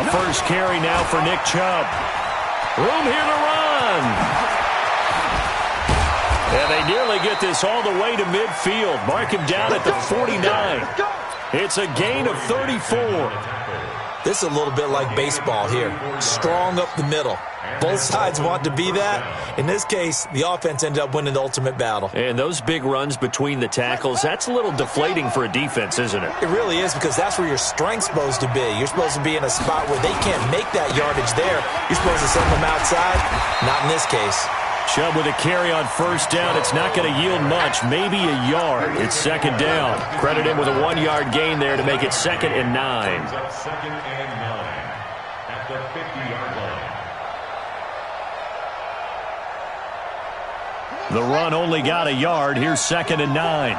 A first carry now for Nick Chubb. Room here to run. And they nearly get this all the way to midfield. Mark him down at the 49. It's a gain of 34. This is a little bit like baseball here. Strong up the middle. Both sides want to be that. In this case, the offense ended up winning the ultimate battle. And those big runs between the tackles, that's a little deflating for a defense, isn't it? It really is, because that's where your strength's supposed to be. You're supposed to be in a spot where they can't make that yardage there. You're supposed to send them outside. Not in this case. Chubb with a carry on first down. It's not going to yield much, maybe a yard. It's second down. Credit him with a 1-yard gain there to make it 2nd and 9. Second and 9 at the 50-yard line. The run only got a yard. Here's 2nd and 9.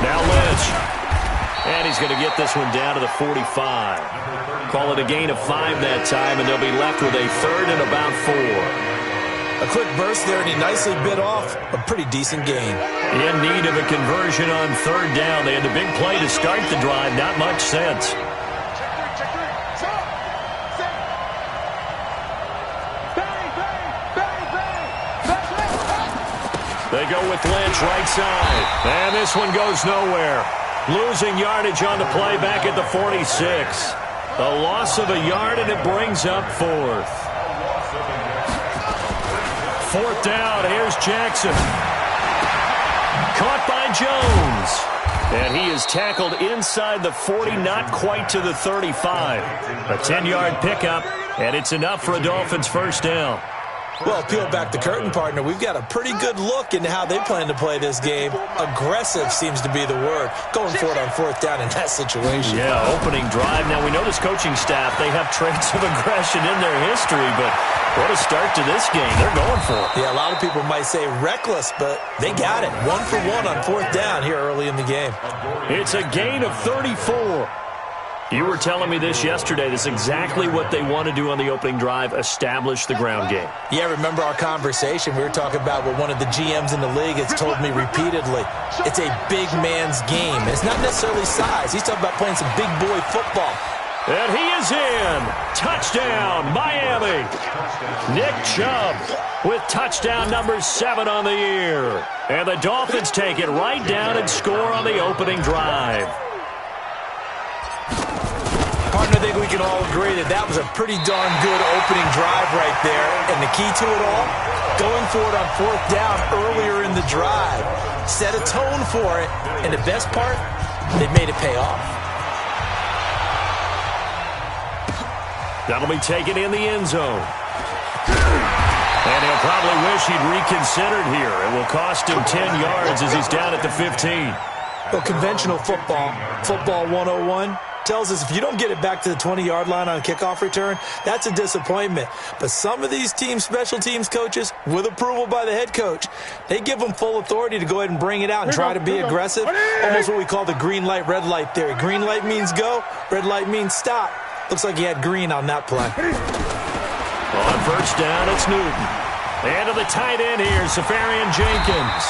Now Lynch. And he's going to get this one down to the 45. Call it a gain of 5 that time, and they'll be left with a 3rd and about 4. A quick burst there, and he nicely bit off a pretty decent gain. In need of a conversion on 3rd down. They had the big play to start the drive. Not much sense. They go with Lynch right side. And this one goes nowhere. Losing yardage on the play back at the 46. A loss of a yard, and it brings up 4th. 4th down. Here's Jackson. Caught by Jones. And he is tackled inside the 40, not quite to the 35. A 10-yard pickup, and it's enough for a Dolphins first down. Well, peel back the curtain, partner. We've got a pretty good look into how they plan to play this game. Aggressive seems to be the word. Going for it on 4th down in that situation. Yeah, opening drive. Now, we know this coaching staff, they have traits of aggression in their history, but what a start to this game. They're going for it. Yeah, a lot of people might say reckless, but they got it. 1 for 1 on 4th down here early in the game. It's a gain of 34. You were telling me this yesterday. This is exactly what they want to do on the opening drive, establish the ground game. Yeah, remember our conversation? We were talking about what one of the GMs in the league has told me repeatedly. It's a big man's game. It's not necessarily size. He's talking about playing some big boy football. And he is in. Touchdown, Miami. Nick Chubb with touchdown number 7 on the year. And the Dolphins take it right down and score on the opening drive. Partner, I think we can all agree that that was a pretty darn good opening drive right there. And the key to it all, going for it on 4th down earlier in the drive. Set a tone for it. And the best part, they made it pay off. That'll be taken in the end zone. And he'll probably wish he'd reconsidered here. It will cost him 10 yards as he's down at the 15. Well, conventional football 101, tells us if you don't get it back to the 20-yard line on a kickoff return, that's a disappointment. But some of these team special teams coaches, with approval by the head coach, they give them full authority to go ahead and bring it out and try to be aggressive. Almost what we call the green light, red light theory. Green light means go, red light means stop. Looks like he had green on that play. On first down, it's Newton. And to the tight end here, Safarian Jenkins.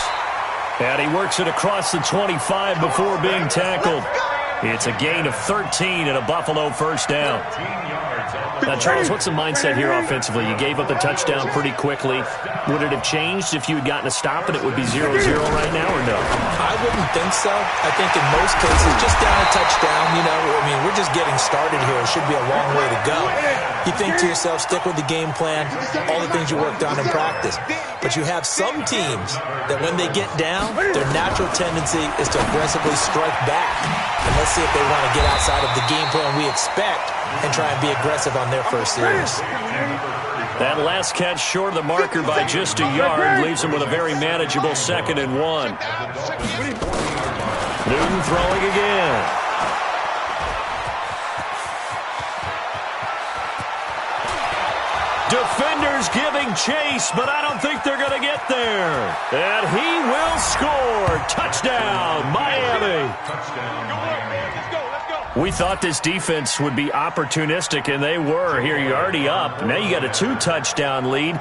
And he works it across the 25 before being tackled. It's a gain of 13 and a Buffalo first down. Now, Charles, what's the mindset here offensively? You gave up the touchdown pretty quickly. Would it have changed if you had gotten a stop and it would be 0-0 right now, or no? I wouldn't think so. I think in most cases, just down a touchdown, you know, I mean, we're just getting started here. It should be a long way to go. You think to yourself, stick with the game plan, all the things you worked on in practice. But you have some teams that when they get down, their natural tendency is to aggressively strike back. And let's see if they want to get outside of the game plan we expect and try and be aggressive on their first series. That last catch short of the marker by just a yard leaves him with a very manageable 2nd and 1. Newton throwing again. Defenders giving chase, but I don't think they're going to get there. And he will score. Touchdown, Miami. We thought this defense would be opportunistic, and they were. Here, you're already up. Now you got a 2-touchdown lead.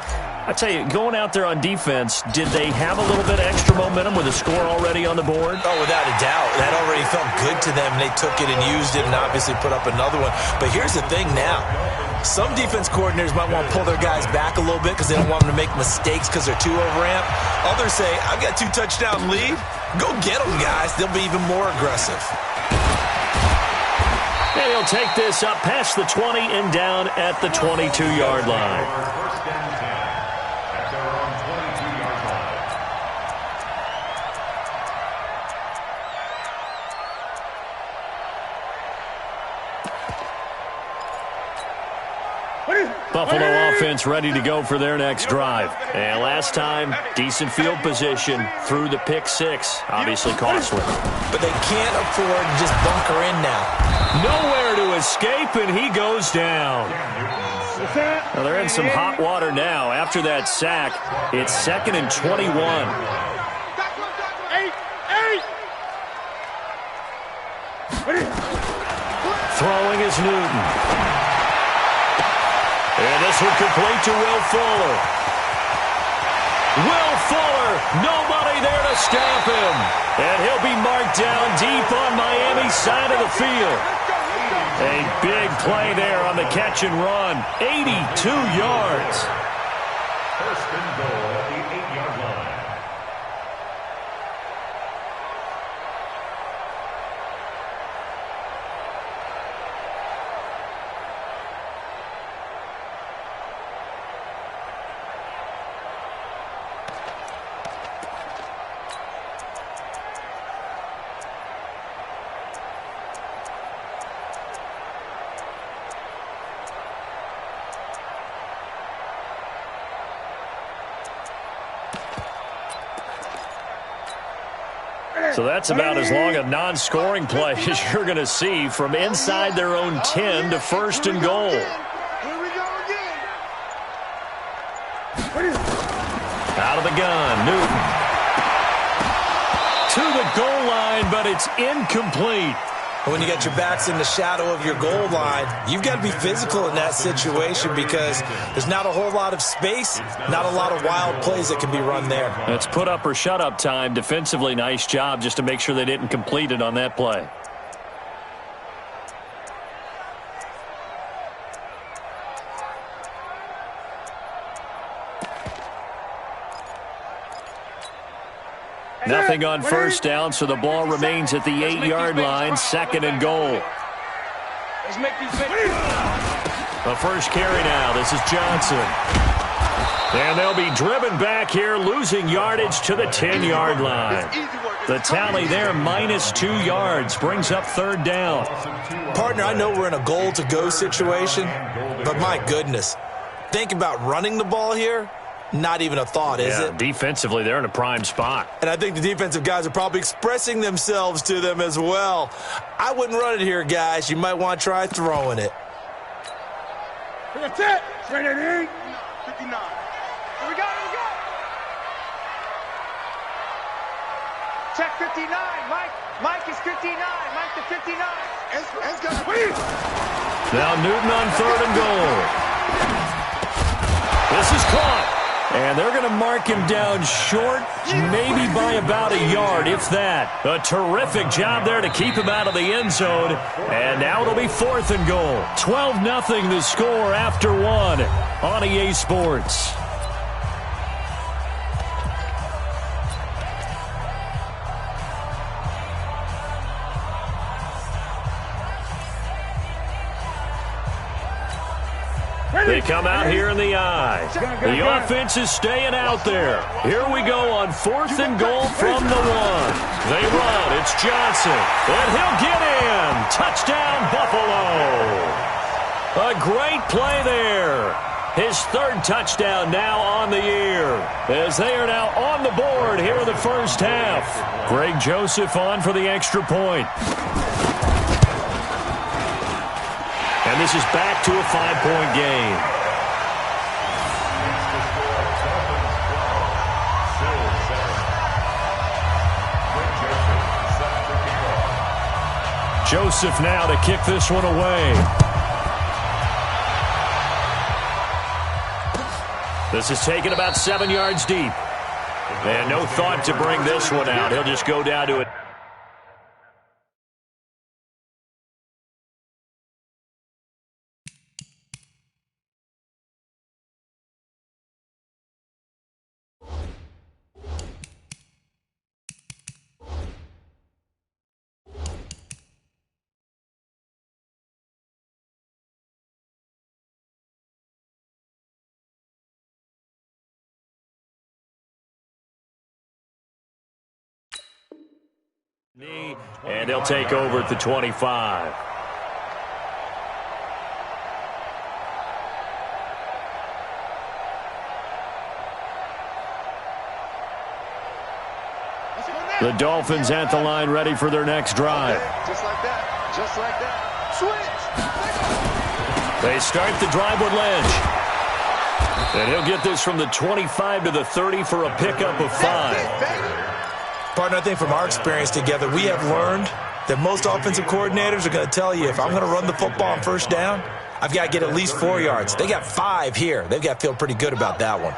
I tell you, going out there on defense, did they have a little bit of extra momentum with a score already on the board? Oh, without a doubt. That already felt good to them. They took it and used it and obviously put up another one. But here's the thing now. Some defense coordinators might want to pull their guys back a little bit because they don't want them to make mistakes because they're too overamped. Others say, I've got 2 touchdown lead. Go get them, guys. They'll be even more aggressive. And he'll take this up past the 20 and down at the 22-yard line. First down 10 at their own 22-yard line. Buffalo offense ready to go for their next drive. And last time, decent field position through the pick 6. Obviously costly. But they can't afford to just bunker in now. Nowhere to escape, and he goes down. Well, they're in some hot water now. After that sack, it's 2nd and 21. Throwing is Newton. And this one complete to Will Fuller. Will Fuller, nobody there to stamp him. And he'll be marked down deep on Miami's side of the field. A big play there on the catch and run. 82 yards. First and goal at the 8-yard line. So that's about as long a non-scoring play as you're going to see from inside their own 10 to 1st and goal. Out of the gun, Newton. To the goal line, but it's incomplete. When you got your backs in the shadow of your goal line, you've got to be physical in that situation because there's not a whole lot of space, not a lot of wild plays that can be run there. It's put up or shut up time. Defensively, nice job just to make sure they didn't complete it on that play. Nothing on first down, so the ball remains at the 8-yard line, 2nd and goal. The first carry now. This is Johnson. And they'll be driven back here, losing yardage to the 10-yard line. The tally there, -2 yards, brings up 3rd down. Partner, I know we're in a goal-to-go situation, but my goodness, think about running the ball here. Not even a thought, is it? Defensively, they're in a prime spot. And I think the defensive guys are probably expressing themselves to them as well. I wouldn't run it here, guys. You might want to try throwing it. That's it. Straight at 8. 59. Here we go. Check 59. Mike is 59. Mike to 59. It's got to be. Now Newton on 3rd and goal. This is caught. And they're going to mark him down short, maybe by about a yard, if that. A terrific job there to keep him out of the end zone. And now it'll be 4th and goal. 12-0 the score after 1 on EA Sports. They come out here in the eye. The offense is staying out there. Here we go on 4th and goal from the 1. They run. It's Johnson. And he'll get in. Touchdown, Buffalo. A great play there. His 3rd touchdown now on the year, as they are now on the board here in the first half. Greg Joseph on for the extra point. And this is back to a 5-point game. Joseph now to kick this one away. This is taken about 7 yards deep. And no thought to bring this one out. He'll just go down to it. And they'll take over at the 25. The Dolphins at the line ready for their next drive. Just like that. Just like that. Switch. They start the drive with Lynch. And he'll get this from the 25 to the 30 for a pickup of 5. Partner, I think from our experience together, we have learned that most offensive coordinators are going to tell you, if I'm going to run the football on first down, I've got to get at least 4 yards. They got 5 here. They've got to feel pretty good about that one.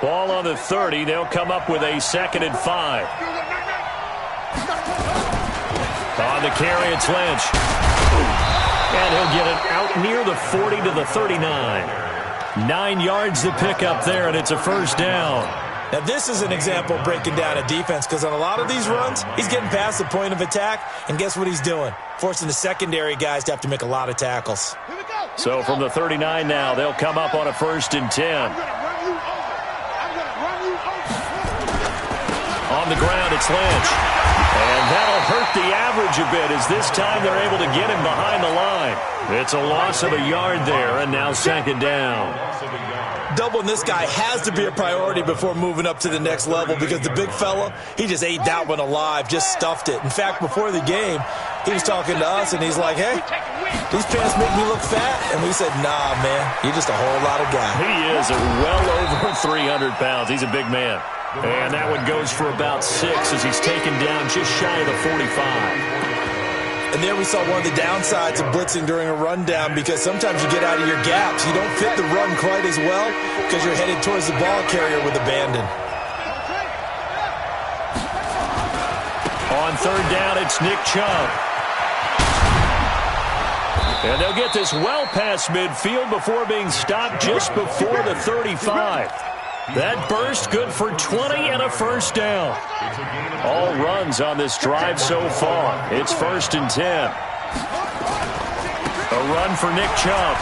Ball on the 30. They'll come up with a 2nd and 5. On the carry, it's Lynch. And he'll get it out near the 40 to the 39. 9 yards to pick up there, and it's a first down. Now, this is an example of breaking down a defense, because on a lot of these runs, he's getting past the point of attack, and guess what he's doing? Forcing the secondary guys to have to make a lot of tackles. So from the 39 now, they'll come up on a 1st and 10. On the ground, it's Lynch. And that'll hurt the average a bit, as this time they're able to get him behind the line. It's a loss of a yard there, and now 2nd down. Doubling this guy has to be a priority before moving up to the next level, because the big fella, he just ate that one alive, just stuffed it. In fact, before the game, he was talking to us, and he's like, hey, these pants make me look fat. And we said, nah, man, you're just a whole lot of guy. He is well over 300 pounds. He's a big man. And that one goes for about 6 as he's taken down just shy of the 45. And there we saw one of the downsides of blitzing during a rundown, because sometimes you get out of your gaps. You don't fit the run quite as well because you're headed towards the ball carrier with abandon. On 3rd down, it's Nick Chubb. And they'll get this well past midfield before being stopped just before the 35. That burst good for 20 and a first down. All runs on this drive so far. It's 1st and 10. A run for Nick Chubb.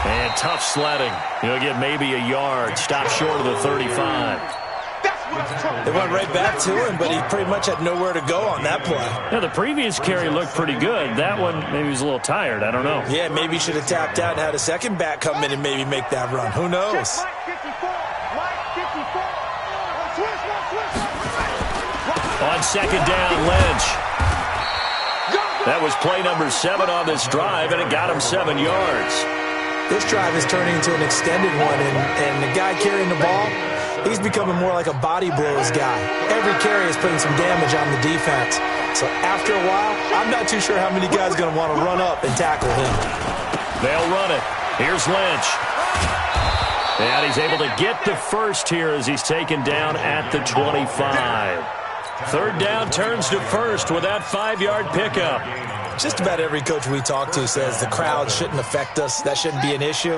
And tough sledding. He'll get maybe a yard. Stop short of the 35. They went right back to him, but he pretty much had nowhere to go on that play. Yeah, the previous carry looked pretty good. That one, maybe he was a little tired. I don't know. Yeah, maybe he should have tapped out and had a second back come in and maybe make that run. Who knows? On 2nd down, Lynch. That was play number 7 on this drive, and it got him 7 yards. This drive is turning into an extended one, and the guy carrying the ball, he's becoming more like a body blows guy. Every carry is putting some damage on the defense. So after a while, I'm not too sure how many guys are going to want to run up and tackle him. They'll run it. Here's Lynch. And he's able to get the first here as he's taken down at the 25. 3rd down turns to 1st with that 5-yard pickup. Just about every coach we talk to says the crowd shouldn't affect us. That shouldn't be an issue.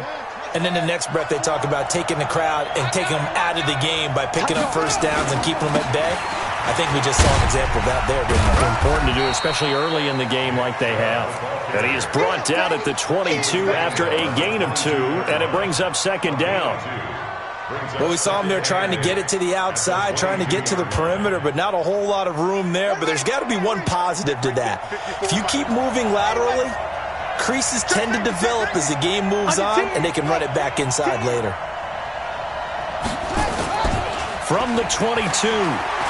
And then the next breath they talk about taking the crowd and taking them out of the game by picking up first downs and keeping them at bay. I think we just saw an example of that there, didn't we? Important to do, especially early in the game like they have. And he is brought down at the 22 after a gain of 2, and it brings up 2nd down. Well, we saw him there trying to get it to the outside, trying to get to the perimeter, but not a whole lot of room there. But there's got to be one positive to that. If you keep moving laterally, creases tend to develop as the game moves on, and they can run it back inside later. From the 22,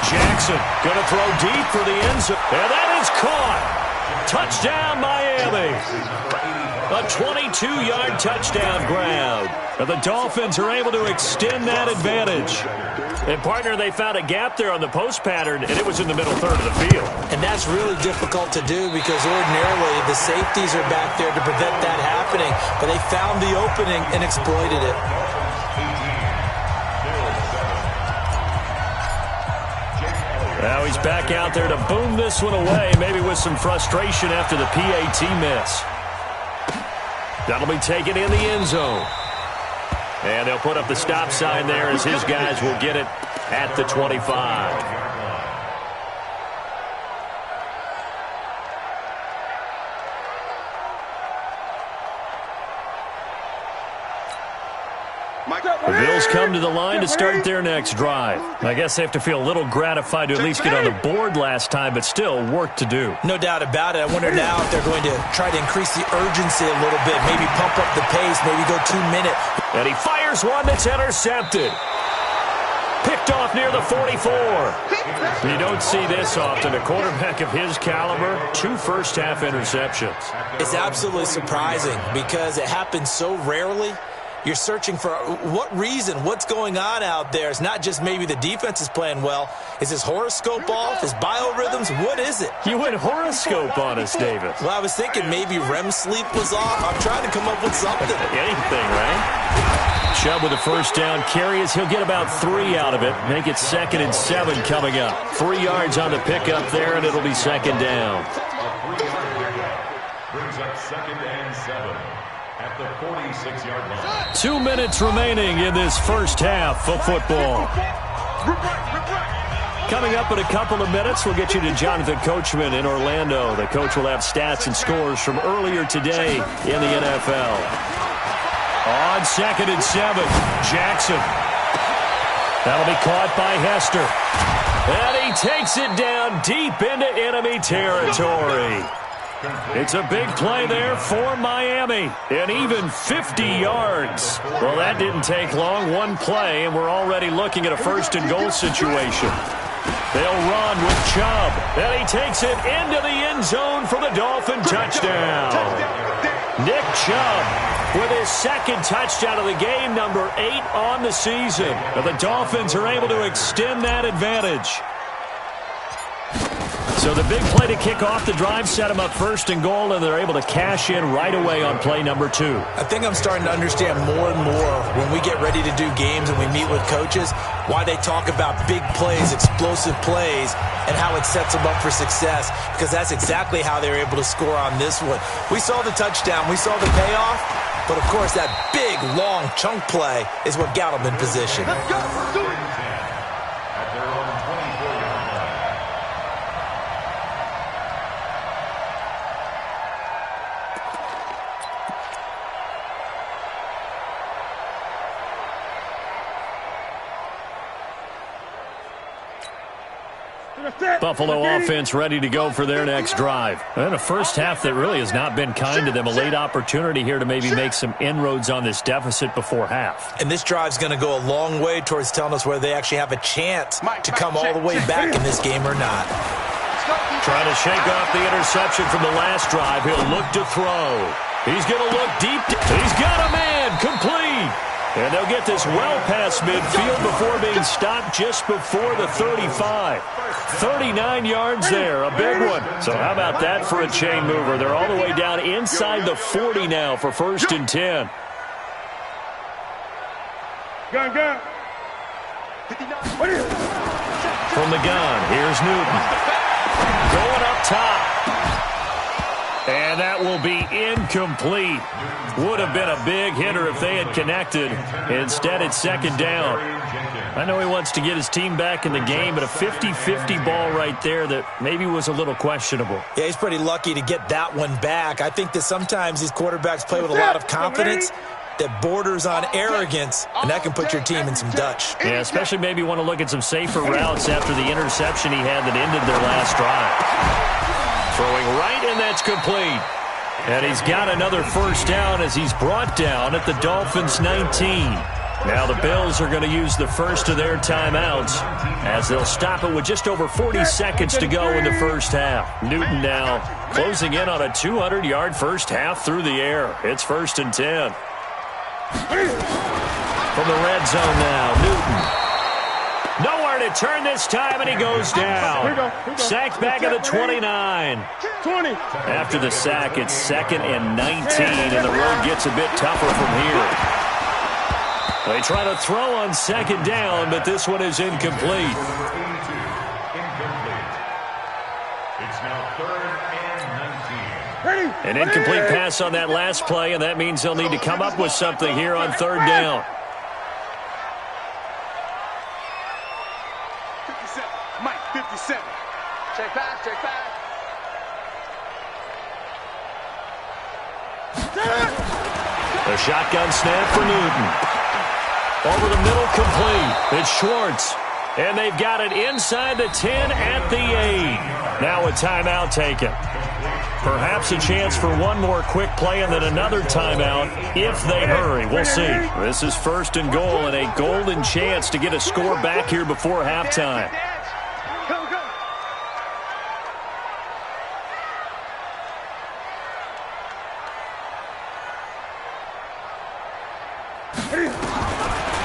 Jackson going to throw deep for the end zone. And that is caught. Touchdown, Miami. A 22-yard touchdown grab. And the Dolphins are able to extend that advantage. And, partner, they found a gap there on the post pattern, and it was in the middle third of the field. And that's really difficult to do because ordinarily the safeties are back there to prevent that happening. But they found the opening and exploited it. Now he's back out there to boom this one away, maybe with some frustration after the PAT miss. That'll be taken in the end zone. And they'll put up the stop sign there as his guys will get it at the 25. The Bills come to the line to start their next drive. I guess they have to feel a little gratified to at least get on the board last time, but still work to do. No doubt about it. I wonder now if they're going to try to increase the urgency a little bit, maybe pump up the pace, maybe go 2 minutes. And he fires one that's intercepted. Picked off near the 44. You don't see this often. A quarterback of his caliber, 2 first-half interceptions. It's absolutely surprising because it happens so rarely. You're searching for what reason, what's going on out there. It's not just maybe the defense is playing well. Is his horoscope off? His biorhythms? What is it? You went horoscope on us, David. Well, I was thinking maybe REM sleep was off. I'm trying to come up with something. Anything, right? Chubb with a first down carry as he'll get about 3 out of it. Make it 2nd and 7 coming up. 3 yards on the pickup there, and it'll be 2nd down. Brings up 2nd and 7. At the 46-yard line. 2 minutes remaining in this first half of football. Coming up in a couple of minutes, we'll get you to Jonathan Coachman in Orlando. The coach will have stats and scores from earlier today in the NFL. On 2nd and 7, Jackson. That'll be caught by Hester. And he takes it down deep into enemy territory. It's a big play there for Miami, and even 50 yards. Well, that didn't take long, 1 play, and we're already looking at a 1st and goal situation. They'll run with Chubb, and he takes it into the end zone for the Dolphin touchdown. Nick Chubb with his 2nd touchdown of the game, number 8 on the season. But the Dolphins are able to extend that advantage. So the big play to kick off the drive set them up 1st and goal, and they're able to cash in right away on play number 2. I think I'm starting to understand more and more when we get ready to do games and we meet with coaches why they talk about big plays, explosive plays, and how it sets them up for success, because that's exactly how they were able to score on this one. We saw the touchdown. We saw the payoff. But, of course, that big, long chunk play is what got them in position. Buffalo offense ready to go for their next drive. And a first half that really has not been kind to them. A late opportunity here to maybe make some inroads on this deficit before half. And this drive's going to go a long way towards telling us whether they actually have a chance to come all the way back in this game or not. Trying to shake off the interception from the last drive. He'll look to throw. He's going to look deep. He's got a man. Complete. And they'll get this well past midfield before being stopped just before the 35. 39 yards there, a big one. So how about that for a chain mover? They're all the way down inside the 40 now for 1st and 10. Gun. From the gun, here's Newton. Going up top. And that will be incomplete. Would have been a big hitter if they had connected. Instead, it's 2nd down. I know he wants to get his team back in the game, but a 50-50 ball right there that maybe was a little questionable. Yeah, he's pretty lucky to get that one back. I think that sometimes these quarterbacks play with a lot of confidence that borders on arrogance, and that can put your team in some Dutch. Yeah, especially maybe want to look at some safer routes after the interception he had that ended their last drive. Throwing right, and that's complete. And he's got another first down as he's brought down at the Dolphins' 19. Now the Bills are going to use the first of their timeouts as they'll stop it with just over 40 seconds to go in the first half. Newton now closing in on a 200-yard first half through the air. It's 1st and 10. From the red zone now, Newton. Nowhere to turn this time, and he goes down. Sacked back at the 29. 20. After the sack, it's 2nd and 19, and the road gets a bit tougher from here. They try to throw on 2nd down, but this one is incomplete. It's now 3rd and 19. Ready? An incomplete pass on that last play, and that means they'll need to come up with something here on 3rd down. 57. Mike, 57. Check back, check back. The shotgun snap for Newton. Over the middle, complete. It's Schwartz. And they've got it inside the 10 at the 8. Now a timeout taken. Perhaps a chance for one more quick play and then another timeout if they hurry. We'll see. This is 1st and goal and a golden chance to get a score back here before halftime. Go, go.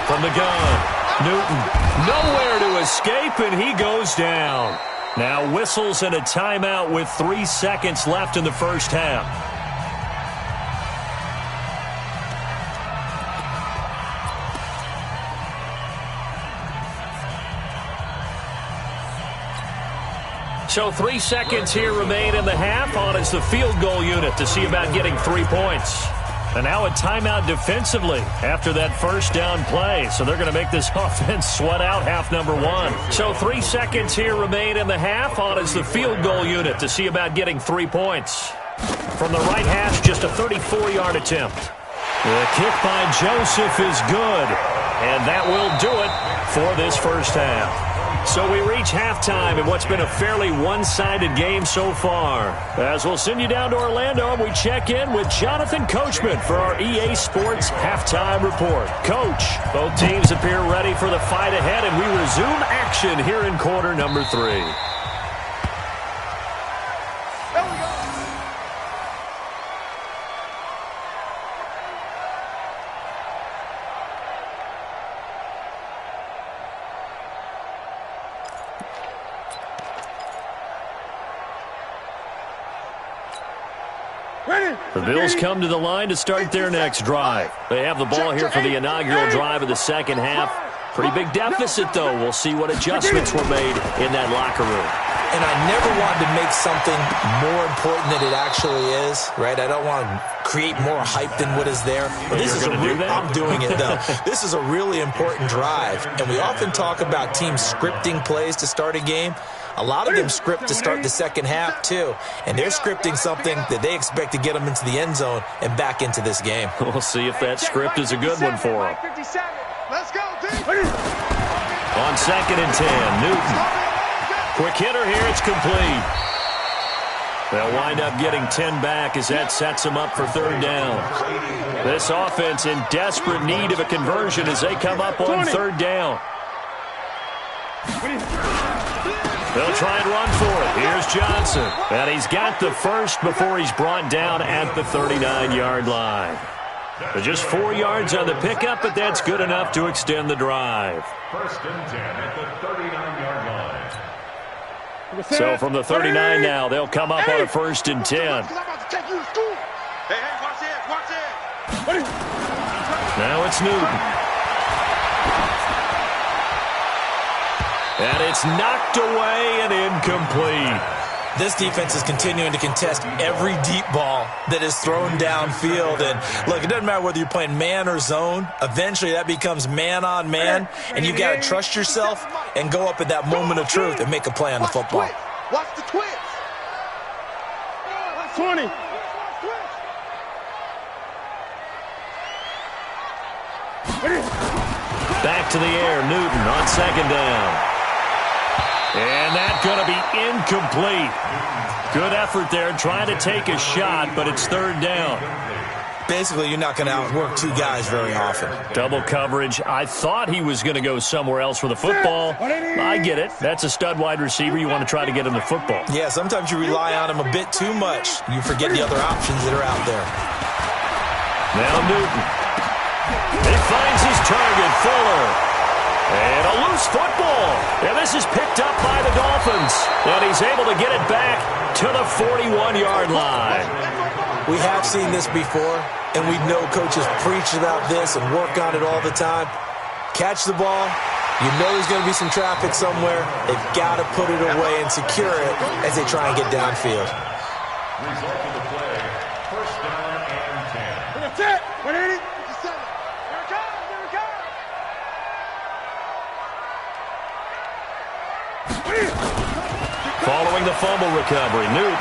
From the gun, Newton nowhere to escape, and he goes down. Now whistles and a timeout with 3 seconds left in the first half. So 3 seconds here remain in the half. On is the field goal unit to see about getting 3 points. And now a timeout defensively after that first down play. So they're going to make this offense sweat out half number 1. So 3 seconds here remain in the half. On is the field goal unit to see about getting 3 points. From the right hash, just a 34-yard attempt. The kick by Joseph is good. And that will do it for this first half. So we reach halftime in what's been a fairly one-sided game so far. As we'll send you down to Orlando, and we check in with Jonathan Coachman for our EA Sports Halftime Report. Coach, both teams appear ready for the fight ahead, and we resume action here in quarter number 3. The Bills come to the line to start their next drive. They have the ball here for the inaugural drive of the second half. Pretty big deficit, though. We'll see what adjustments were made in that locker room. And I never wanted to make something more important than it actually is, right? I don't want to create more hype than what is there. But this is I'm doing it, though. This is a really important drive. And we often talk about teams scripting plays to start a game. A lot of them script to start the second half, too. And they're scripting something that they expect to get them into the end zone and back into this game. We'll see if that script is a good one for them. Let's go, On 2nd and 10, Newton. Quick hitter here, it's complete. They'll wind up getting 10 back as that sets them up for 3rd down. This offense in desperate need of a conversion as they come up on 3rd down. They'll try and run for it. Here's Johnson. And he's got the first before he's brought down at the 39-yard line. So just 4 yards on the pickup, but that's good enough to extend the drive. 1st and 10 at the 39-yard line. So from the 39 now, they'll come up on a 1st and 10. Hey, watch it. Now it's Newton. And it's knocked away and incomplete. This defense is continuing to contest every deep ball that is thrown downfield. And, look, it doesn't matter whether you're playing man or zone. Eventually, that becomes man-on-man. And you've got to trust yourself and go up at that moment of truth and make a play on the football. Watch the twitch. 20. Back to the air, Newton on 2nd down. And that's going to be incomplete. Good effort there trying to take a shot, but it's 3rd down. Basically, you're not going to outwork 2 guys very often. Double coverage. I thought he was going to go somewhere else for the football. I get it. That's a stud wide receiver. You want to try to get him the football. Yeah, sometimes you rely on him a bit too much. You forget the other options that are out there. Now Newton. He finds his target, Fuller. And a loose football. And this is picked up by the Dolphins. And he's able to get it back to the 41-yard line. We have seen this before, and we know coaches preach about this and work on it all the time. Catch the ball, You know there's going to be some traffic somewhere. They've got to put it away and secure it as they try and get downfield. Result of the play, first down and 10. That's it. 180. 57. Here it comes. Here it comes. Following the fumble recovery, Newton.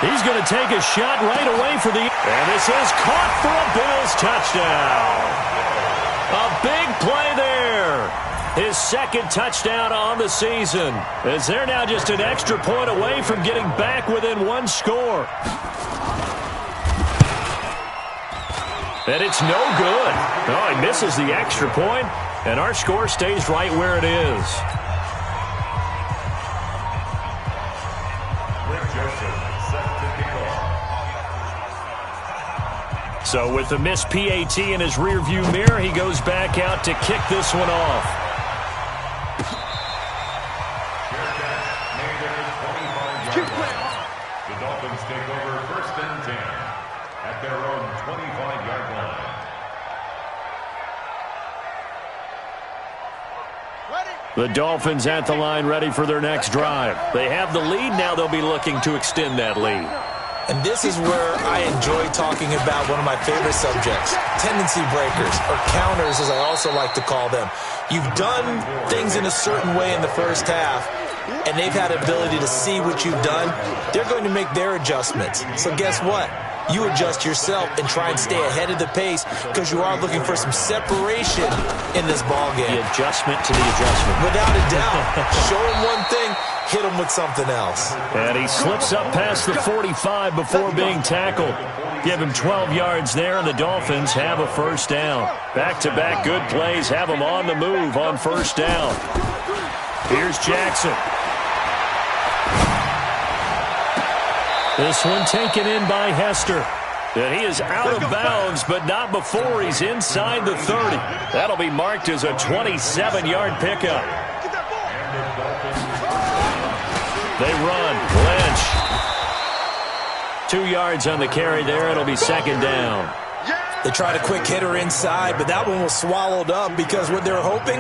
He's going to take a shot right away for the... And this is caught for a Bills touchdown. A big play there. His second touchdown on the season, as they're now just an extra point away from getting back within one score. And it's no good. Oh, he misses the extra point, and our score stays right where it is. So with the missed PAT in his rearview mirror, he goes back out to kick this one off. The Dolphins take over first and 10 at their own 25-yard line. The Dolphins at the line, ready for their next drive. They have the lead. Now they'll be looking to extend that lead. And this is where I enjoy talking about one of my favorite subjects, tendency breakers, or counters as I also like to call them. You've done things in a certain way in the first half, and they've had ability to see what you've done. They're going to make their adjustments. So guess what? You adjust yourself and try and stay ahead of the pace because you are looking for some separation in this ballgame. The adjustment to the adjustment. Without a doubt. Show them one thing, hit them with something else. And he slips up past the 45 before being tackled. Give him 12 yards there, and the Dolphins have a first down. Back-to-back good plays have them on the move on first down. Here's Jackson. This one taken in by Hester. And he is out of bounds, but not before he's inside the 30. That'll be marked as a 27-yard pickup. They run. Lynch. 2 yards on the carry there. It'll be second down. They tried a quick hitter inside, but that one was swallowed up because what they're hoping,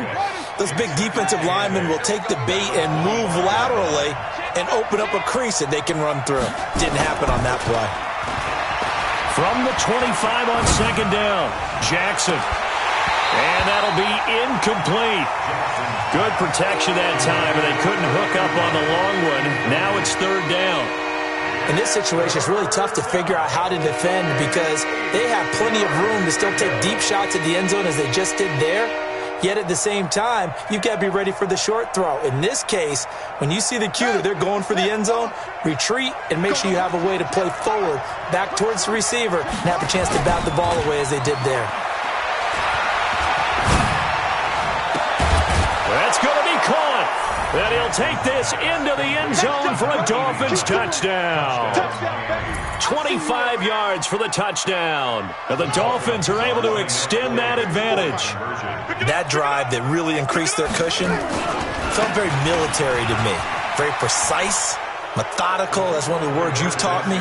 those big defensive linemen will take the bait and move laterally and open up a crease that they can run through. Didn't happen on that play. From the 25 on second down, Jackson. And that'll be incomplete. Good protection that time, but they couldn't hook up on the long one. Now it's third down. In this situation, it's really tough to figure out how to defend because they have plenty of room to still take deep shots at the end zone as they just did there. Yet at the same time, you've got to be ready for the short throw. In this case, when you see the cue that they're going for the end zone, retreat and make sure you have a way to play forward, back towards the receiver, and have a chance to bat the ball away as they did there. That's going to be caught. And he'll take this into the end zone for a Dolphins touchdown. 25 yards for the touchdown. And the Dolphins are able to extend that advantage. That drive that really increased their cushion felt very military to me. Very precise, methodical. That's one of the words you've taught me.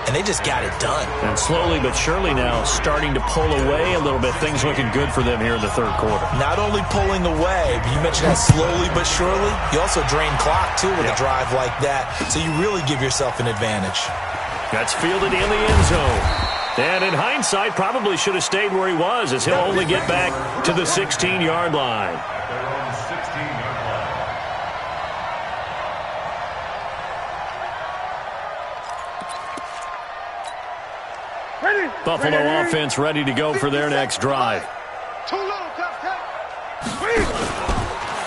And they just got it done. And slowly but surely now starting to pull away a little bit. Things looking good for them here in the third quarter. Not only pulling away, but you mentioned that slowly but surely. You also drain clock, too, with a drive like that. So you really give yourself an advantage. That's fielded in the end zone. And in hindsight, probably should have stayed where he was as he'll only get back to the 16-yard line. Buffalo offense ready to go for their next drive.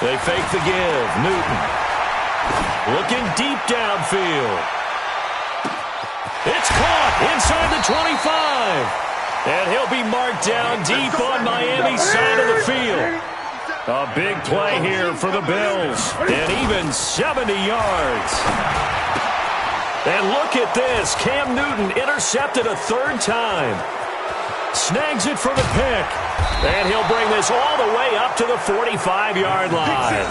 They fake the give. Newton. Looking deep downfield. It's caught inside the 25. And he'll be marked down deep on Miami's side of the field. A big play here for the Bills. And even 70 yards. And look at this. Cam Newton intercepted a third time. Snags it for the pick. And he'll bring this all the way up to the 45-yard line.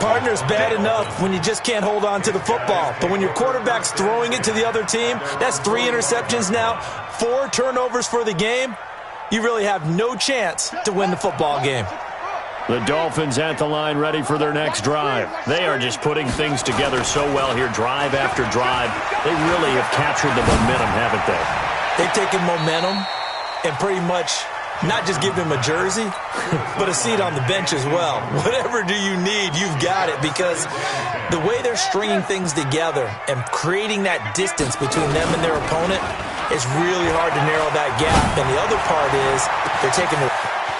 Partner's bad enough when you just can't hold on to the football. But when your quarterback's throwing it to the other team, that's 3 interceptions now, 4 turnovers for the game. You really have no chance to win the football game. The Dolphins at the line ready for their next drive. They are just putting things together so well here, drive after drive. They really have captured the momentum, haven't they? They've taken momentum and pretty much not just give him a jersey, but a seat on the bench as well. Whatever do you need, you've got it, because the way they're stringing things together and creating that distance between them and their opponent, it's really hard to narrow that gap. And the other part is they're taking the...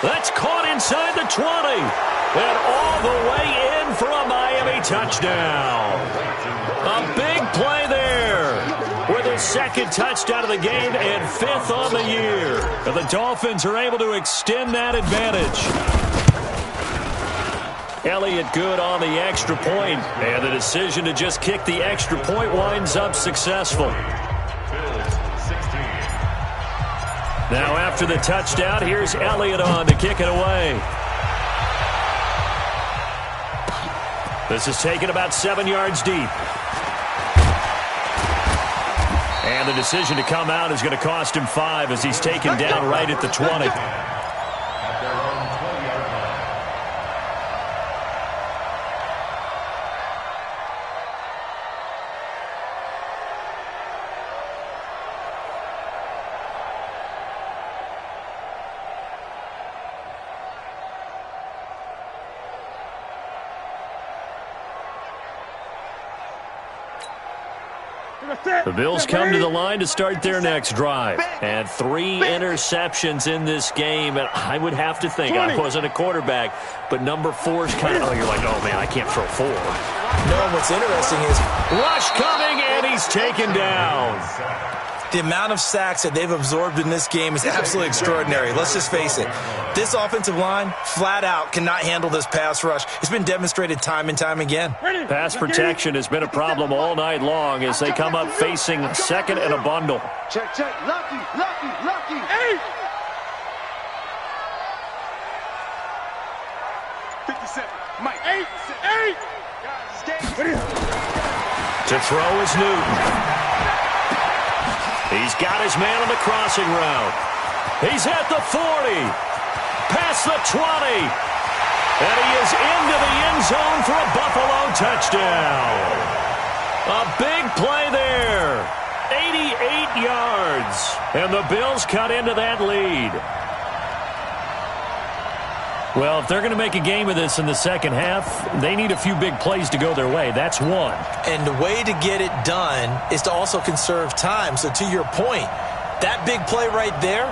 That's caught inside the 20. And all the way in for a Miami touchdown. A big play there. With his second touchdown of the game and fifth on the year. And the Dolphins are able to extend that advantage. Elliott good on the extra point. And the decision to just kick the extra point winds up successful. Now after the touchdown, here's Elliott on to kick it away. This is taken about 7 yards deep. And the decision to come out is going to cost him 5 as he's taken down right at the 20. The Bills come to the line to start their next drive. And 3 interceptions in this game. And I would have to think, I wasn't a quarterback, but number 4's kind of, oh, you're like, oh, man, I can't throw 4. No, what's interesting is rush coming, and he's taken down. The amount of sacks that they've absorbed in this game is absolutely extraordinary. Let's just face it. This offensive line, flat out, cannot handle this pass rush. It's been demonstrated time and time again. Pass protection has been a problem all night long as they come up facing second and a bundle. Check, check. Lucky, lucky, lucky. 57. Mike. 8. To throw is Newton. He's got his man on the crossing route. He's at the 40. Past the 20. And he is into the end zone for a Buffalo touchdown. A big play there. 88 yards. And the Bills cut into that lead. Well, if they're going to make a game of this in the second half, they need a few big plays to go their way. That's one. And the way to get it done is to also conserve time. So to your point, that big play right there,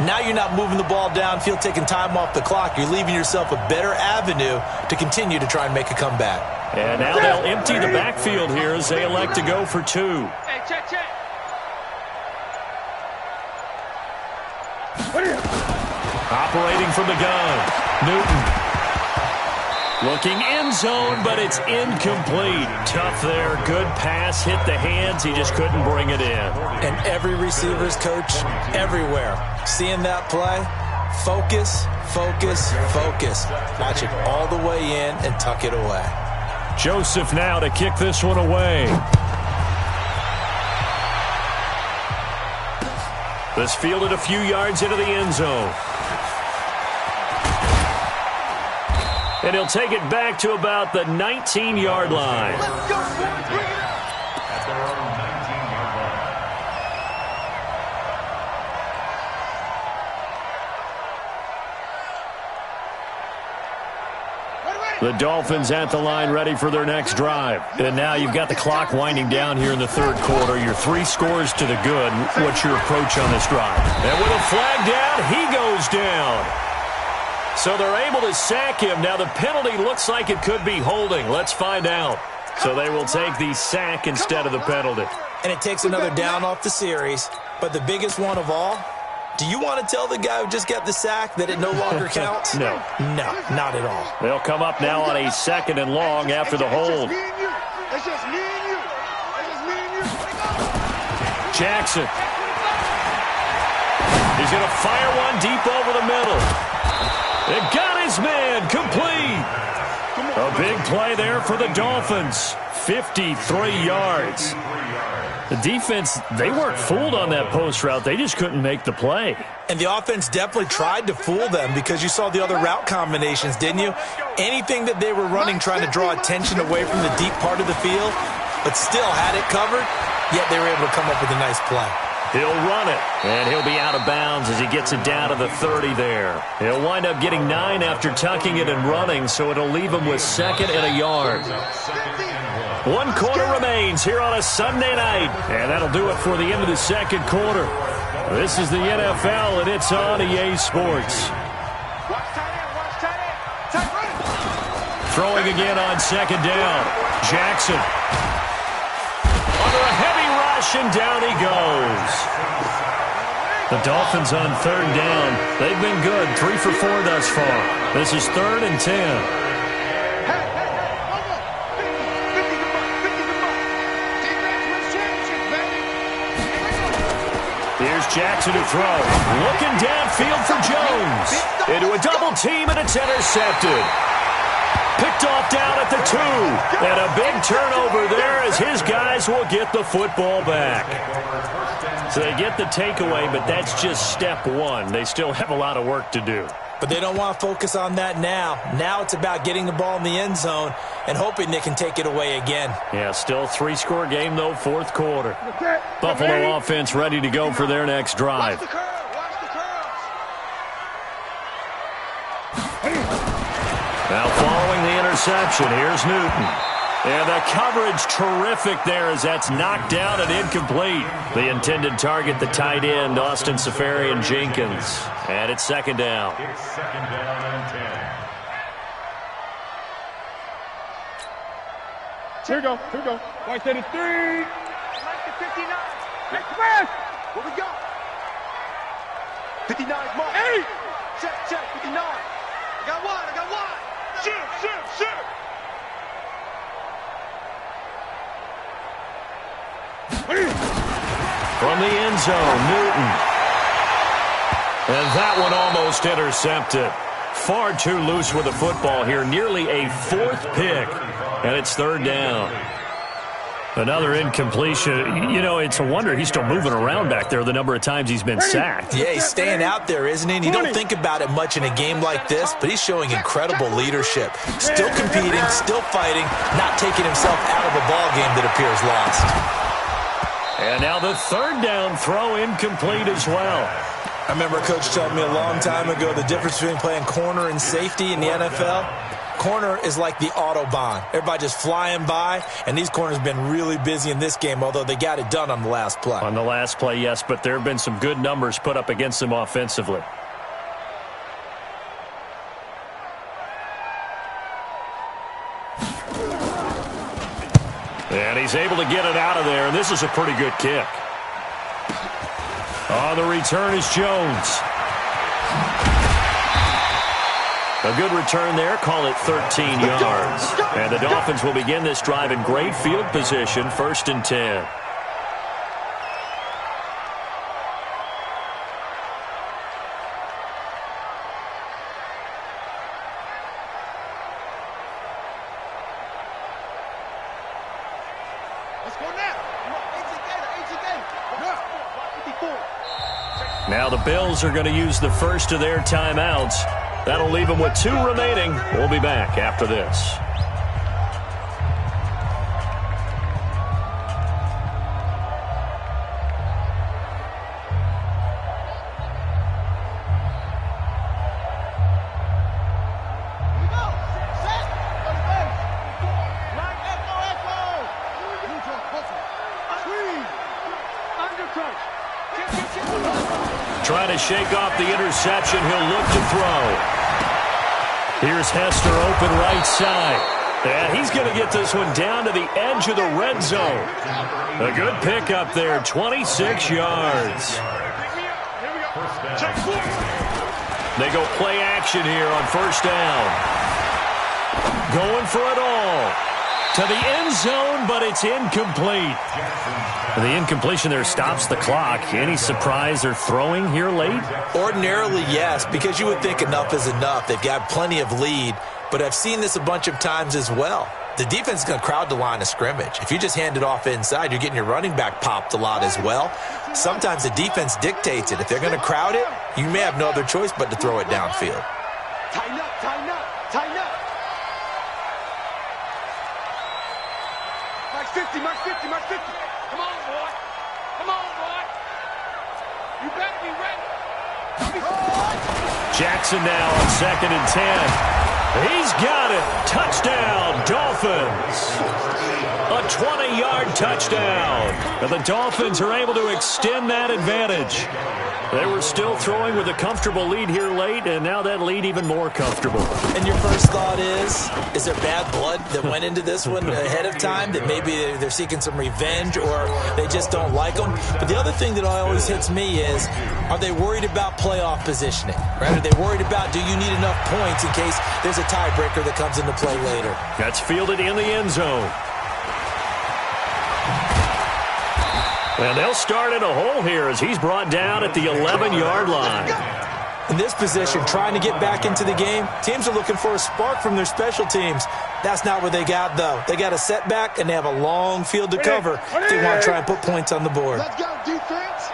now you're not moving the ball downfield, taking time off the clock. You're leaving yourself a better avenue to continue to try and make a comeback. And now they'll empty the backfield here as they elect to go for 2. Hey, check, check. Operating from the gun, Newton. Looking end zone, but it's incomplete. Tough there. Good pass. Hit the hands. He just couldn't bring it in. And every receiver's coach everywhere, seeing that play, focus, focus, focus. Watch it all the way in and tuck it away. Joseph now to kick this one away. This fielded a few yards into the end zone. And he'll take it back to about the 19-yard line. At their own 19-yard line. The Dolphins at the line ready for their next drive. And now you've got the clock winding down here in the third quarter. Your 3 scores to the good. What's your approach on this drive? And with a flag down, he goes down. So they're able to sack him. Now the penalty looks like it could be holding. Let's find out. So they will take the sack instead of the penalty. And it takes another down off the series. But the biggest one of all, do you want to tell the guy who just got the sack that it no longer counts? No. No, not at all. They'll come up now on a 2nd and long after the hold. It's just me and you. It's just me and you. Jackson. He's going to fire one deep over the middle. It got his man complete. A big play there for the Dolphins. 53 yards. The defense, they weren't fooled on that post route. They just couldn't make the play. And the offense definitely tried to fool them because you saw the other route combinations, didn't you? Anything that they were running trying to draw attention away from the deep part of the field, but still had it covered, yet they were able to come up with a nice play. He'll run it, and he'll be out of bounds as he gets it down to the 30 there. He'll wind up getting 9 after tucking it and running, so it'll leave him with 2nd and a yard. 1 quarter remains here on a Sunday night, and that'll do it for the end of the 2nd quarter. This is the NFL, and it's on EA Sports. Throwing again on 2nd down. Jackson. Under a heavy rush, and down he goes. The Dolphins on 3rd down. They've been good, 3 for 4 thus far. This is 3rd and 10. Here's Jackson to throw. Looking downfield for Jones. Into a double team, and it's intercepted. Picked off down at the 2. And a big turnover there as his guys will get the football back. So they get the takeaway, but that's just step 1. They still have a lot of work to do. But they don't want to focus on that now. Now it's about getting the ball in the end zone and hoping they can take it away again. Yeah, still 3-score game, though, 4th quarter. Buffalo offense ready to go for their next drive. Now following the interception, here's Newton. And the coverage terrific there as that's knocked down and incomplete. The intended target, the tight end, Austin Safarian-Jenkins. And it's 2nd down. It's 2nd down and 10. Here we go. White said it's 3. 59. Express. Where we go? 59 mark. 8. Check. 59. I got one. Shoot. From the end zone, Newton. And that one almost intercepted. Far too loose with the football here. Nearly a 4th pick. And it's 3rd down. Another incompletion. You know, it's a wonder he's still moving around back there the number of times he's been sacked. Yeah, he's staying out there, isn't he? And you don't think about it much in a game like this, but he's showing incredible leadership. Still competing, still fighting, not taking himself out of a ball game that appears lost. And now the 3rd down throw incomplete as well. I remember a coach telling me a long time ago the difference between playing corner and safety in the NFL. Corner is like the Autobahn. Everybody just flying by, and these corners have been really busy in this game, although they got it done on the last play. On the last play, yes, but there have been some good numbers put up against them offensively. And he's able to get it out of there, and this is a pretty good kick. On the return is Jones. A good return there, call it 13 yards. And the Dolphins will begin this drive in great field position, 1st and 10. Now the Bills are going to use the first of their timeouts. That'll leave them with 2 remaining. We'll be back after this. Trying to shake off the interception. He'll look to throw. Here's Hester open right side. And he's going to get this one down to the edge of the red zone. A good pickup there, 26 yards. They go play action here on 1st down. Going for it all. To the end zone, but it's incomplete. The incompletion there stops the clock. Any surprise they're throwing here late? Ordinarily, yes, because you would think enough is enough. They've got plenty of lead, but I've seen this a bunch of times as well. the defense is going to crowd the line of scrimmage. If you just hand it off inside, you're getting your running back popped a lot as well. Sometimes the defense dictates it. If they're going to crowd it, you may have no other choice but to throw it downfield. Tighten up, tighten up, tighten up. Mark 50, mark 50, mark 50. Come on, boy. Come on, boy. You better be ready. Jackson now on 2nd and 10. He's got it. Touchdown, Dolphins. A 20-yard touchdown. And the Dolphins are able to extend that advantage. They were still throwing with a comfortable lead here late, and now that lead even more comfortable. And your first thought is there bad blood that went into this one ahead of time, that maybe they're seeking some revenge or they just don't like them? But the other thing that always hits me is, are they worried about playoff positioning? Right? Are they worried about, do you need enough points in case there's a tiebreaker that comes into play later? That's fielded in the end zone. And they'll start in a hole here as he's brought down at the 11-yard line. In this position, trying to get back into the game, teams are looking for a spark from their special teams. That's not what they got, though. They got a setback, and they have a long field to cover if they want to try and put points on the board. Let's go, defense.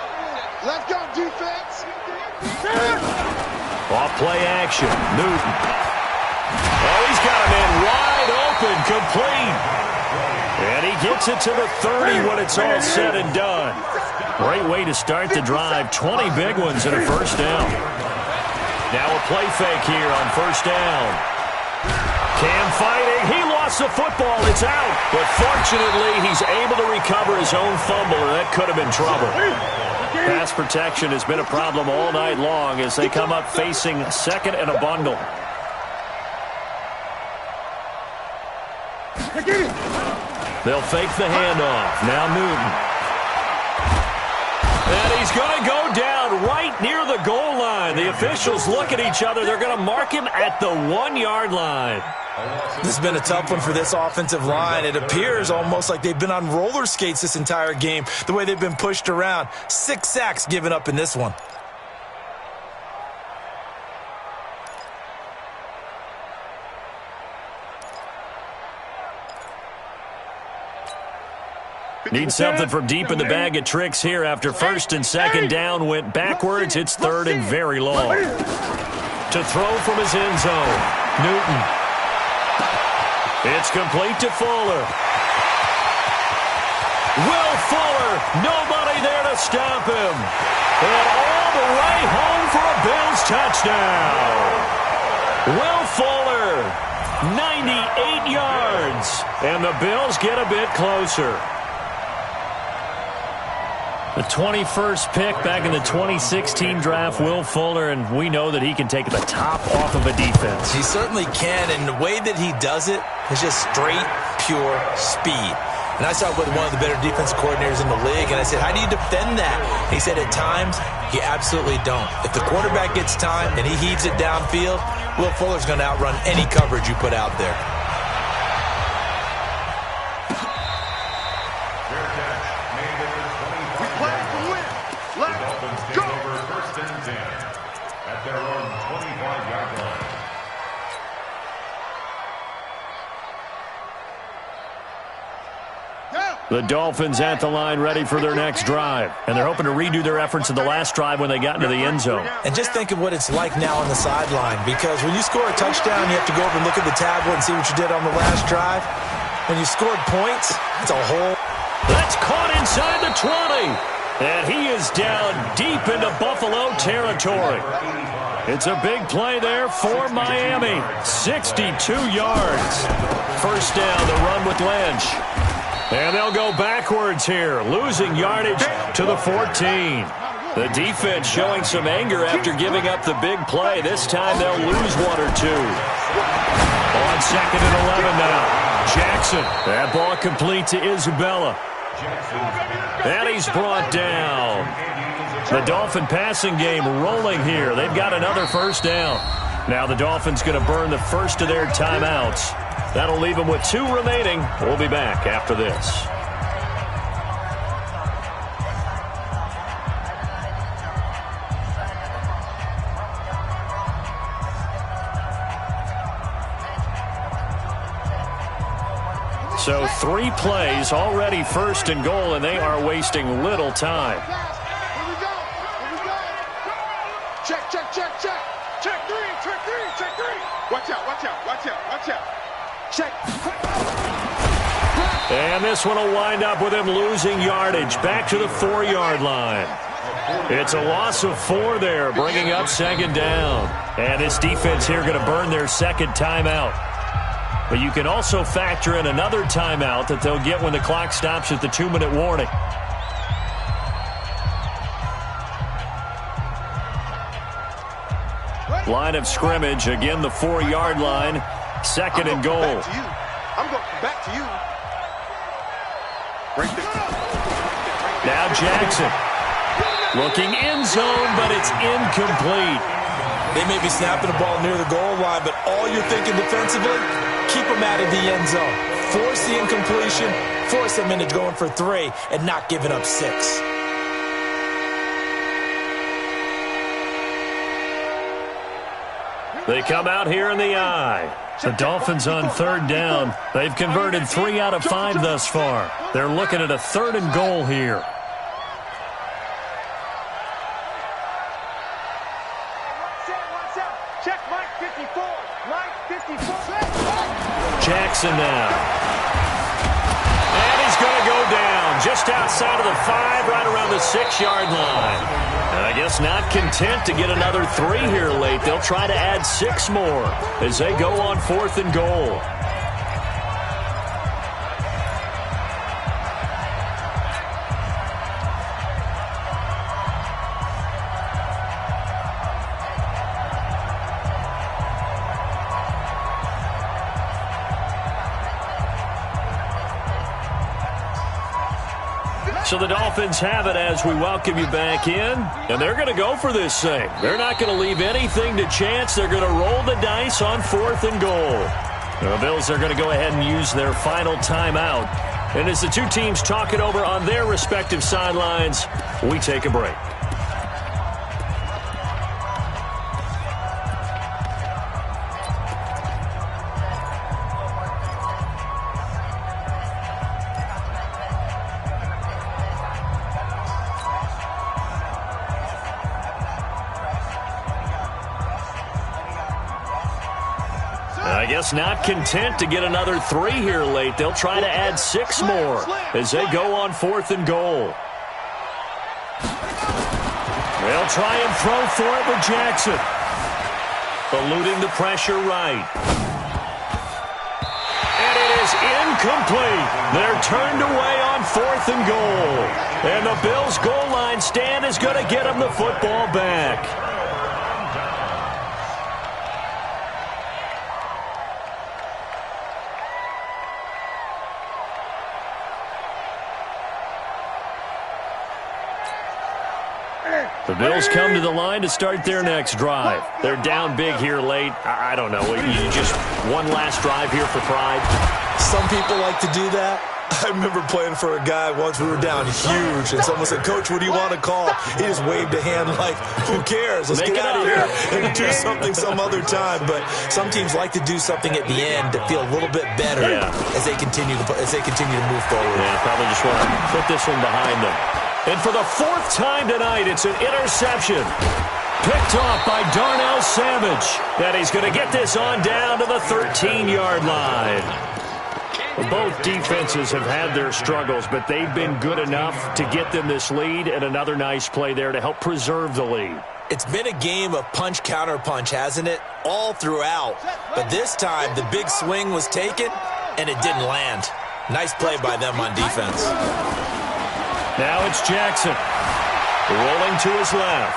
Let's go, defense. Off play action. Newton. Oh, he's got a man wide open, complete. And he gets it to the 30 when it's all said and done. Great way to start the drive. 20 big ones and a first down. Now a play fake here on first down. Cam fighting. He lost the football. It's out. But fortunately, he's able to recover his own fumble, and that could have been trouble. Pass protection has been a problem all night long as they come up facing second and a bundle. They'll fake the handoff. Now Newton. And he's going to go down right near the goal line. The officials look at each other. They're going to mark him at the 1-yard line. This has been a tough one for this offensive line. It appears almost like they've been on roller skates this entire game, the way they've been pushed around. 6 sacks given up in this one. Need something from deep in the bag of tricks here after first and second down went backwards. It's third and very long. To throw from his end zone, Newton. It's complete to Fuller. Will Fuller, nobody there to stop him. And all the way home for a Bills touchdown. Will Fuller, 98 yards. And the Bills get a bit closer. The 21st pick back in the 2016 draft, Will Fuller, and we know that he can take the top off of a defense. He certainly can, and the way that he does it is just straight, pure speed. And I saw it with one of the better defense coordinators in the league, and I said, how do you defend that? He said, at times, you absolutely don't. If the quarterback gets time and he heaves it downfield, Will Fuller's going to outrun any coverage you put out there. The Dolphins at the line ready for their next drive. And they're hoping to redo their efforts in the last drive when they got into the end zone. And just think of what it's like now on the sideline, because when you score a touchdown, you have to go over and look at the tablet and see what you did on the last drive. When you scored points, it's a whole... That's caught inside the 20. And he is down deep into Buffalo territory. It's a big play there for Miami. 62 yards. First down, the run with Lynch. And they'll go backwards here, losing yardage to the 14. The defense showing some anger after giving up the big play. This time they'll lose 1 or 2. On second and 11 now. Jackson. That ball complete to Isabella. And he's brought down. The Dolphin passing game rolling here. They've got another first down. Now the Dolphins going to burn the first of their timeouts. That'll leave them with 2 remaining. We'll be back after this. So 3 plays, already first and goal, and they are wasting little time. Here we go. Check. Check 3. Watch out. Check. And this one will wind up with him losing yardage back to the 4-yard line. It's a loss of 4 there, bringing up second down. And this defense here going to burn their second timeout. But you can also factor in another timeout that they'll get when the clock stops at the 2-minute warning. Line of scrimmage, again the 4-yard line, second and goal. I'm going back to you. Right there. Now Jackson looking end zone, but it's incomplete. They may be snapping the ball near the goal line, but all you're thinking defensively, keep them out of the end zone. Force the incompletion, force them into going for 3, and not giving up 6. They come out here in the eye. The Dolphins on third down. They've converted 3 out of 5 thus far. They're looking at a 3rd and goal here. Watch out. Check Mike 54. Jackson now. And he's going to go down just outside of the 5, right around the 6-yard line. I guess not content to get another 3 here late. They'll try to add 6 more as they go on 4th and goal. So the Dolphins have it as we welcome you back in, and they're going to go for this thing. They're not going to leave anything to chance. They're going to roll the dice on 4th and goal. The Bills are going to go ahead and use their final timeout. And as the two teams talk it over on their respective sidelines, we take a break. I guess not content to get another 3 here late. They'll try to add 6 more as they go on 4th and goal. They'll try and throw for it with Jackson. Eluding the pressure right. And it is incomplete. They're turned away on 4th and goal. And the Bills' goal line stand is going to get them the football back. The Bills come to the line to start their next drive. They're down big here late. I don't know. You just one last drive here for pride. Some people like to do that. I remember playing for a guy once. We were down huge, and someone said, "Coach, what do you want to call?" He just waved a hand like, "Who cares? Let's get out of here and do something some other time." But some teams like to do something at the end to feel a little bit better as they continue to move forward. Yeah, probably just want to put this one behind them. And for the 4th time tonight, it's an interception. Picked off by Darnell Savage. And he's going to get this on down to the 13-yard line. Both defenses have had their struggles, but they've been good enough to get them this lead, and another nice play there to help preserve the lead. It's been a game of punch-counter-punch, hasn't it? All throughout. But this time, the big swing was taken, and it didn't land. Nice play by them on defense. Now it's Jackson. Rolling to his left.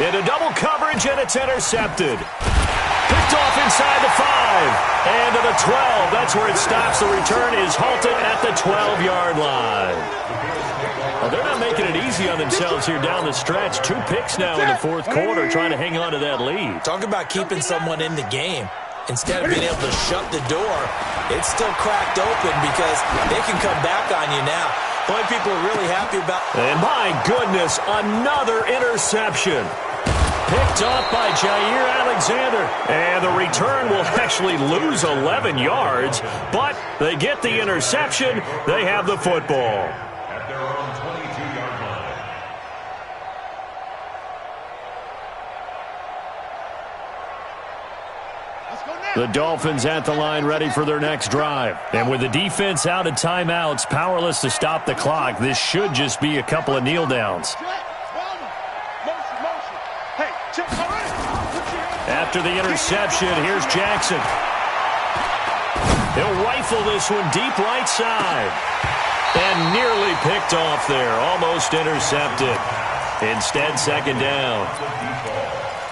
Into double coverage, and it's intercepted. Picked off inside the 5. And to the 12. That's where it stops. The return is halted at the 12-yard line. Well, they're not making it easy on themselves here down the stretch. 2 picks now in the 4th quarter, trying to hang on to that lead. Talk about keeping someone in the game. Instead of being able to shut the door, it's still cracked open because they can come back on you now. The only people are really happy about... And my goodness, another interception. picked off by Jair Alexander. And the return will actually lose 11 yards, but they get the interception. They have the football. At their own 22-yard line. The Dolphins at the line ready for their next drive. And with the defense out of timeouts, powerless to stop the clock, this should just be a couple of kneel downs. After the interception, here's Jackson. He'll rifle this one deep right side. And nearly picked off there. Almost intercepted. Instead, second down.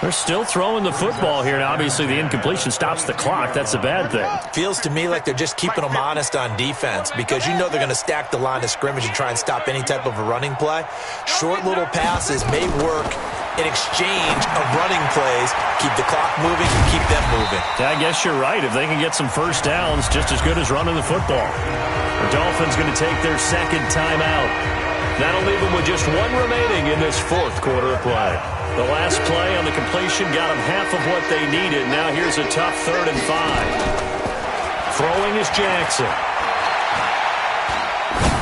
They're still throwing the football here. Now, obviously, the incompletion stops the clock. That's a bad thing. Feels to me like they're just keeping them honest on defense because you know they're going to stack the line of scrimmage and try and stop any type of a running play. Short little passes may work in exchange of running plays. Keep the clock moving and keep them moving. I guess you're right. If they can get some first downs, just as good as running the football. The Dolphins going to take their second timeout. That'll leave them with just one remaining in this fourth quarter of play. The last play on the completion got them half of what they needed. Now here's a tough 3rd and 5. Throwing is Jackson.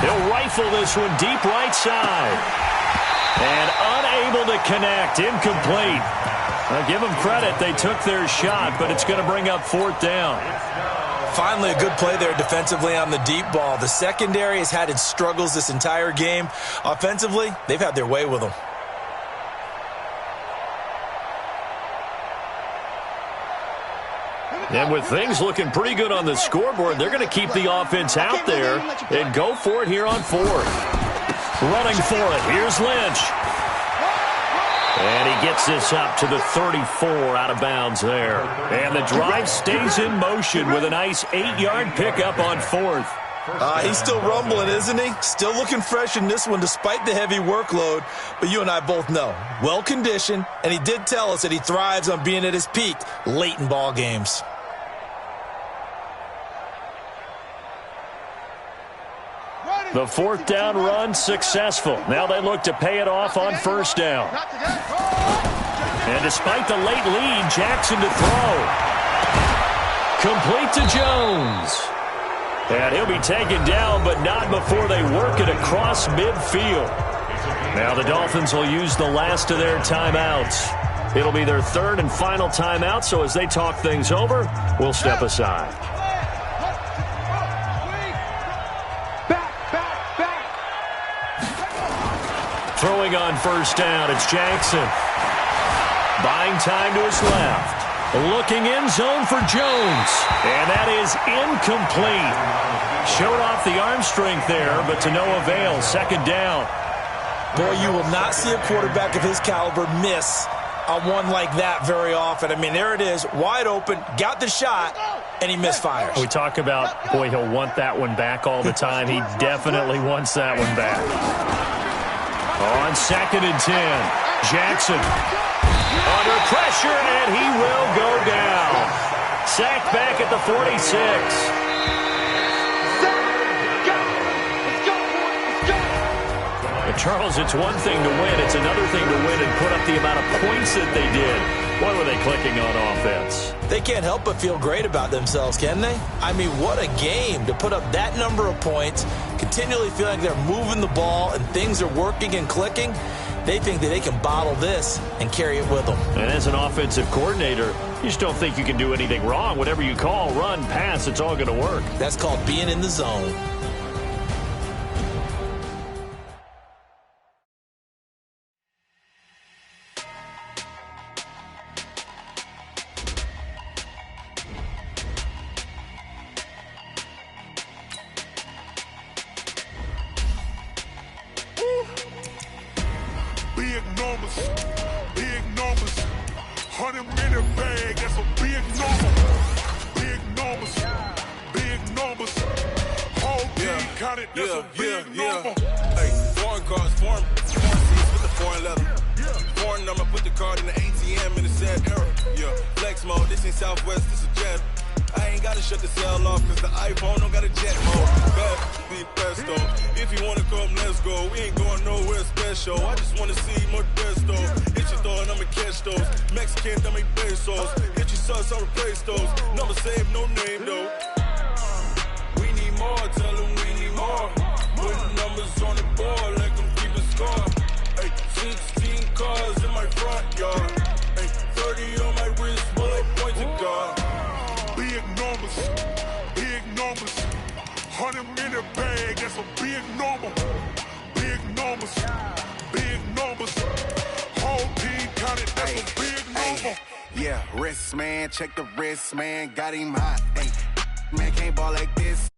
He'll rifle this one deep right side. And unable to connect. Incomplete. I'll give them credit. They took their shot, but it's going to bring up 4th down. Finally, a good play there defensively on the deep ball. The secondary has had its struggles this entire game. Offensively, they've had their way with them. And with things looking pretty good on the scoreboard, they're going to keep the offense out there and go for it here on 4th. Running for it. Here's Lynch. And he gets this up to the 34 out of bounds there. And the drive stays in motion with a nice 8-yard pickup on 4th. He's still rumbling, isn't he? Still looking fresh in this one despite the heavy workload. But you and I both know, well-conditioned, and he did tell us that he thrives on being at his peak late in ball games. The 4th down run successful. Now they look to pay it off on 1st down. And despite the late lead, Jackson to throw. Complete to Jones. And he'll be taken down, but not before they work it across midfield. Now the Dolphins will use the last of their timeouts. It'll be their 3rd and final timeout, so as they talk things over, we'll step aside. Throwing on 1st down, it's Jackson. Buying time to his left. Looking end zone for Jones. And that is incomplete. Showed off the arm strength there, but to no avail. 2nd down. Boy, you will not see a quarterback of his caliber miss on one like that very often. I mean, there it is, wide open, got the shot, and he misfires. We talk about, boy, he'll want that one back all the time. He definitely wants that one back. On 2nd and 10, Jackson under pressure, and he will go down. Sacked back at the 46. Charles, it's one thing to win. It's another thing to win and put up the amount of points that they did. What were they clicking on offense? They can't help but feel great about themselves, can they? I mean, what a game to put up that number of points, continually feel like they're moving the ball and things are working and clicking. They think that they can bottle this and carry it with them. And as an offensive coordinator, you just don't think you can do anything wrong. Whatever you call, run, pass, it's all going to work. That's called being in the zone. Big numbers, 100-minute bag, that's a big number. Big numbers, whole team counted, that's a big number. Hey, foreign cars, foreign seats with the foreign leather. Foreign number, put the card in the ATM in the sad era. Yeah, flex mode, this ain't Southwest, this is jet. I ain't gotta shut the cell off, cause the iPhone don't got a jet mode. Bad be pesto. If you wanna come, let's go. We ain't going nowhere special. I just wanna see more desto. Hit your thought, I'ma catch those. Mexican, I make pesos. Hit your sus, I'll replace those. Number save, no name though. We need more, tell them we need more. Putting numbers on the board, let them keep a score. Ay, 16 cars in my front yard. Ay, 30 on my wrist, bullet points of God. Big numbers, big numbers. 100-minute bag, that's a big number. Big numbers, big numbers. Whole team counted, that's a big number. Yeah, wrist man, check the wrist man, got him hot. Ay, man can't ball like this.